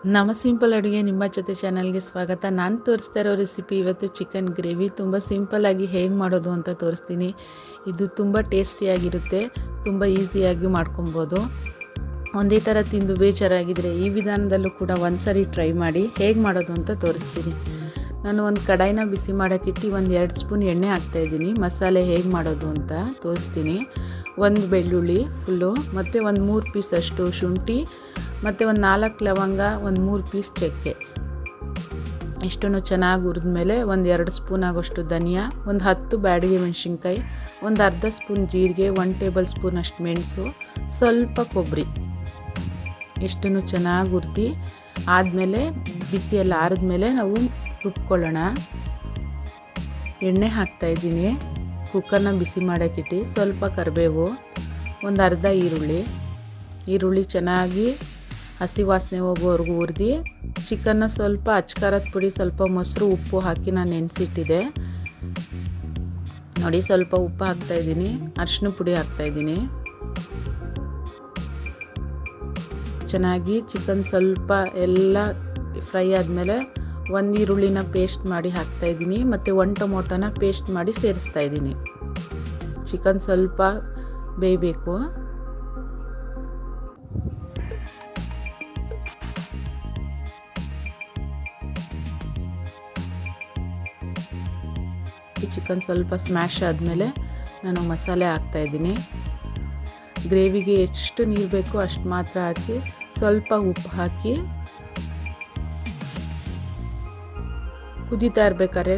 ನಮ್ಮ ಸಿಂಪಲ್ ಅಡುಗೆ ನಿಮ್ಮ ಜೊತೆ ಚಾನಲ್ಗೆ ಸ್ವಾಗತ. ನಾನು ತೋರಿಸ್ತಾ ಇರೋ ರೆಸಿಪಿ ಇವತ್ತು ಚಿಕನ್ ಗ್ರೇವಿ. ತುಂಬ ಸಿಂಪಲ್ಲಾಗಿ ಹೇಗೆ ಮಾಡೋದು ಅಂತ ತೋರಿಸ್ತೀನಿ. ಇದು ತುಂಬ ಟೇಸ್ಟಿಯಾಗಿರುತ್ತೆ, ತುಂಬ ಈಸಿಯಾಗಿ ಮಾಡ್ಕೊಬೋದು. ಒಂದೇ ಥರ ತಿಂದು ಬೇಜಾರಾಗಿದ್ದರೆ ಈ ವಿಧಾನದಲ್ಲೂ ಕೂಡ ಒಂದು ಸರಿ ಟ್ರೈ ಮಾಡಿ. ಹೇಗೆ ಮಾಡೋದು ಅಂತ ತೋರಿಸ್ತೀನಿ. ನಾನು ಒಂದು ಕಡಾಯಿನ ಬಿಸಿ ಮಾಡೋಕ್ಕಿಟ್ಟು 1-2 ಸ್ಪೂನ್ ಎಣ್ಣೆ ಹಾಕ್ತಾಯಿದ್ದೀನಿ. ಮಸಾಲೆ ಹೇಗೆ ಮಾಡೋದು ಅಂತ ತೋರಿಸ್ತೀನಿ. 1 ಬೆಳ್ಳುಳ್ಳಿ ಫುಲ್ಲು, ಮತ್ತು ಒಂದು 3 ಪೀಸ್ ಅಷ್ಟು ಶುಂಠಿ, ಮತ್ತು ಒಂದು 4 ಲವಂಗ, ಒಂದು 3 ಪೀಸ್ ಚಕ್ಕೆ. ಇಷ್ಟನ್ನು ಚೆನ್ನಾಗಿ ಹುರಿದ್ಮೇಲೆ ಒಂದು 2 ಸ್ಪೂನ್ ಆಗೋಷ್ಟು ಧನಿಯಾ, ಒಂದು 10 ಬ್ಯಾಡಗಿ ಮೆಣಸಿನ್ಕಾಯಿ, ಒಂದು ಅರ್ಧ ಸ್ಪೂನ್ ಜೀರಿಗೆ, 1 ಟೇಬಲ್ ಸ್ಪೂನ್ ಅಷ್ಟು ಮೆಣಸು, ಸ್ವಲ್ಪ ಕೊಬ್ಬರಿ. ಇಷ್ಟನ್ನು ಚೆನ್ನಾಗಿ ಹುರಿದು ಆದಮೇಲೆ ಬಿಸಿಯೆಲ್ಲ ಆರಿದ್ಮೇಲೆ ನಾವು ರುಬ್ಕೊಳ್ಳೋಣ. ಎಣ್ಣೆ ಹಾಕ್ತಾಯಿದ್ದೀನಿ. ಕುಕ್ಕರ್ನ ಬಿಸಿ ಮಾಡೋಕ್ಕಿಟ್ಟು ಸ್ವಲ್ಪ ಕರಿಬೇವು, ಒಂದು ಅರ್ಧ ಈರುಳ್ಳಿ ಚೆನ್ನಾಗಿ ಹಸಿ ವಾಸನೆ ಹೋಗೋವರೆಗೂ ಹುರಿದು ಚಿಕನ್ನ ಸ್ವಲ್ಪ ಅಚ್ಕಾರದ ಪುಡಿ, ಸ್ವಲ್ಪ ಮೊಸರು, ಉಪ್ಪು ಹಾಕಿ ನಾನು ನೆನೆಸಿಟ್ಟಿದ್ದೆ. ನೋಡಿ, ಸ್ವಲ್ಪ ಉಪ್ಪು ಹಾಕ್ತಾಯಿದ್ದೀನಿ, ಅರಿಶಿನ ಪುಡಿ ಹಾಕ್ತಾಯಿದ್ದೀನಿ. ಚೆನ್ನಾಗಿ ಚಿಕನ್ ಸ್ವಲ್ಪ ಎಲ್ಲ ಫ್ರೈ ಆದಮೇಲೆ ಒಂದು ಈರುಳ್ಳಿನ ಪೇಸ್ಟ್ ಮಾಡಿ ಹಾಕ್ತಾಯಿದ್ದೀನಿ, ಮತ್ತು 1 ಟೊಮೊಟೊನ ಪೇಸ್ಟ್ ಮಾಡಿ ಸೇರಿಸ್ತಾಯಿದ್ದೀನಿ. ಚಿಕನ್ ಸ್ವಲ್ಪ ಬೇಯಬೇಕು. ಚಿಕನ್ ಸ್ವಲ್ಪ ಸ್ಮ್ಯಾಶ್ ಆದಮೇಲೆ ನಾನು ಮಸಾಲೆ ಹಾಕ್ತಾಯಿದ್ದೀನಿ. ಗ್ರೇವಿಗೆ ಎಷ್ಟು ನೀರು ಬೇಕೋ ಅಷ್ಟು ಮಾತ್ರ ಹಾಕಿ, ಸ್ವಲ್ಪ ಉಪ್ಪು ಹಾಕಿ ಕುದೀತಾ ಇರಬೇಕಾದ್ರೆ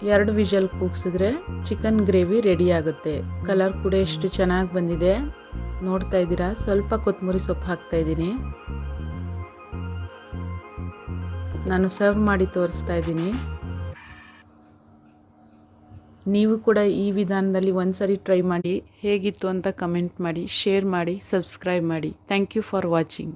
2 ವಿಷಲ್ ಕೂಗಿಸಿದ್ರೆ ಚಿಕನ್ ಗ್ರೇವಿ ರೆಡಿ ಆಗುತ್ತೆ. ಕಲರ್ ಕೂಡ ಎಷ್ಟು ಚೆನ್ನಾಗಿ ಬಂದಿದೆ ನೋಡ್ತಾ ಇದ್ದೀರಾ. ಸ್ವಲ್ಪ ಕೊತ್ತಂಬರಿ ಸೊಪ್ಪು ಹಾಕ್ತಾಯಿದ್ದೀನಿ. ನಾನು ಸರ್ವ್ ಮಾಡಿ ತೋರಿಸ್ತಾ ಇದ್ದೀನಿ. ನೀವು ಕೂಡ ಈ ವಿಧಾನದಲ್ಲಿ ಒಂದು ಸರಿ ಟ್ರೈ ಮಾಡಿ. ಹೇಗಿತ್ತು ಅಂತ ಕಮೆಂಟ್ ಮಾಡಿ, ಶೇರ್ ಮಾಡಿ, ಸಬ್ಸ್ಕ್ರೈಬ್ ಮಾಡಿ. Thank you for watching.